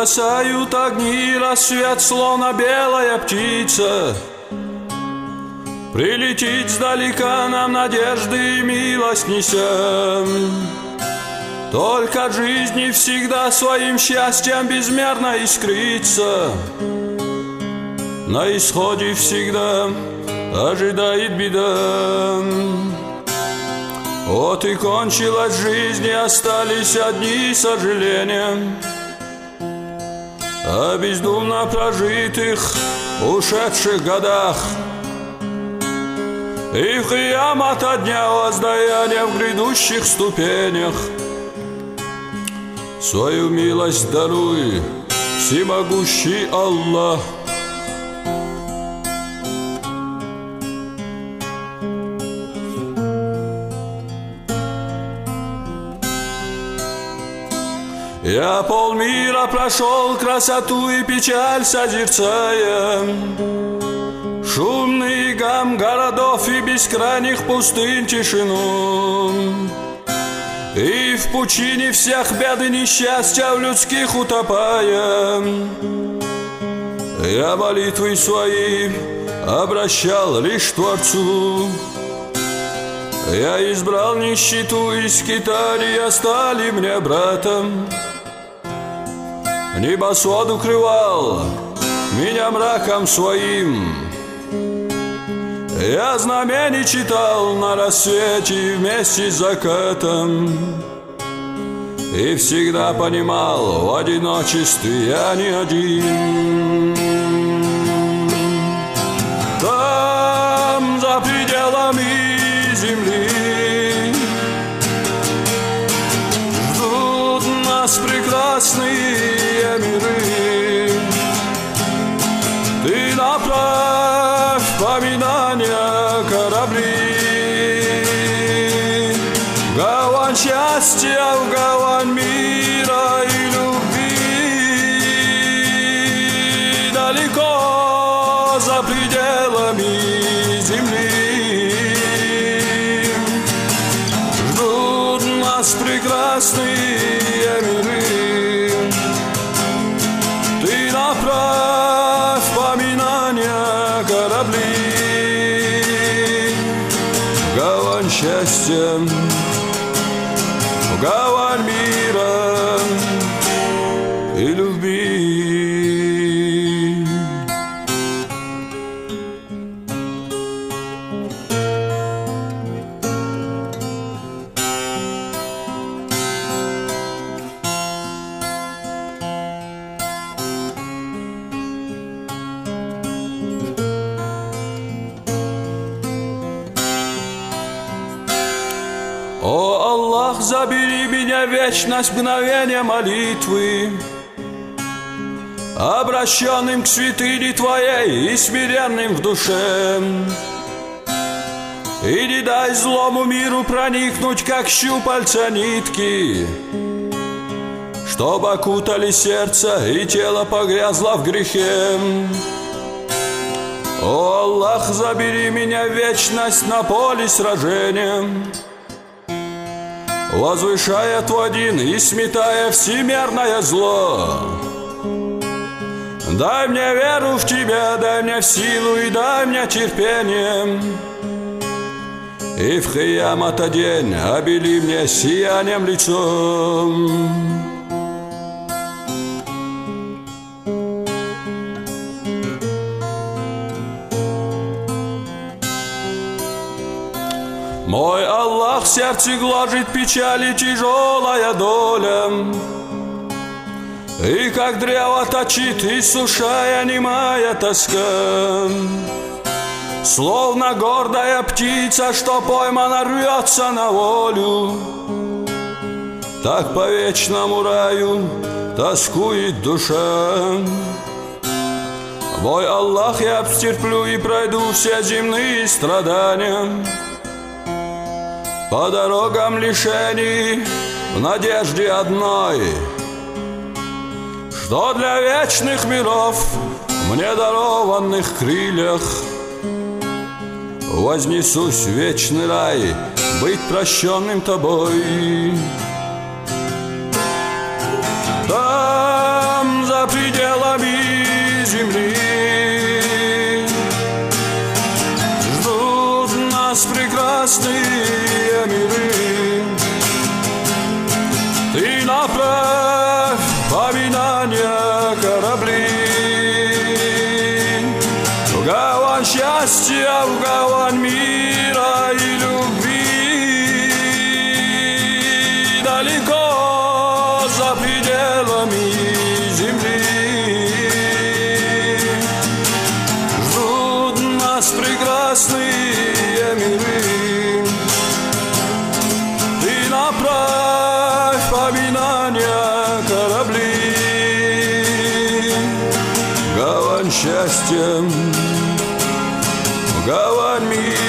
Бросают огни рассвет, словно белая птица. Прилетит сдалека нам надежды и милость неся. Только от жизни всегда своим счастьем безмерно искрится. На исходе всегда ожидает беда. Вот и кончилась жизнь, и остались одни сожаления о бездумно прожитых ушедших годах. И киямат от дня воздаяния в грядущих ступенях. Свою милость даруй, всемогущий Аллах. Я полмира прошел, красоту и печаль созерцая, шумный гам городов и бескрайних пустынь тишину. И в пучине всех бед и несчастья в людских утопая, я молитвы свои обращал лишь к Творцу. Я избрал нищету и скитания стали мне братом. Небосвод укрывал меня мраком своим. Я знамений читал на рассвете вместе с закатом. И всегда понимал, в одиночестве я не один. Там, за пределами земли, ждут нас прекрасные миры. Ты направь поминания корабли в гавань счастья, в гавань мира и любви. Далеко за пределами земли ждут нас прекрасные миры. Ты направь поминания корабли в гавань счастья, в гавань мира и любви. О Аллах, забери меня в вечность мгновения молитвы, обращенным к святыне Твоей и смиренным в душе. И не дай злому миру проникнуть, как щупальца нитки, чтоб окутали сердце и тело погрязло в грехе. О Аллах, забери меня в вечность на поле сражения, возвышая Твой один и сметая всемирное зло. Дай мне веру в Тебя, дай мне силу и дай мне терпение. И в киямата день обели мне сиянием лицом. Мой Аллах, сердце гложет печаль и тяжелая доля, и как древо точит, иссушая немая тоска. Словно гордая птица, что поймана, рвется на волю, так по вечному раю тоскует душа. Мой Аллах, я обстерплю и пройду все земные страдания по дорогам лишений в надежде одной, что для вечных миров мне дарованных крыльях вознесусь в вечный рай, быть прощенным Тобой. Там за за пределами земли. Ждут нас прекрасные миры. Ты направь поминания корабли в гавань счастья, в гавань мира и любви. Далеко за пределами земли ждут нас прекрасные миры. Ты направь поминания корабли в гавань счастья, в гавань мира.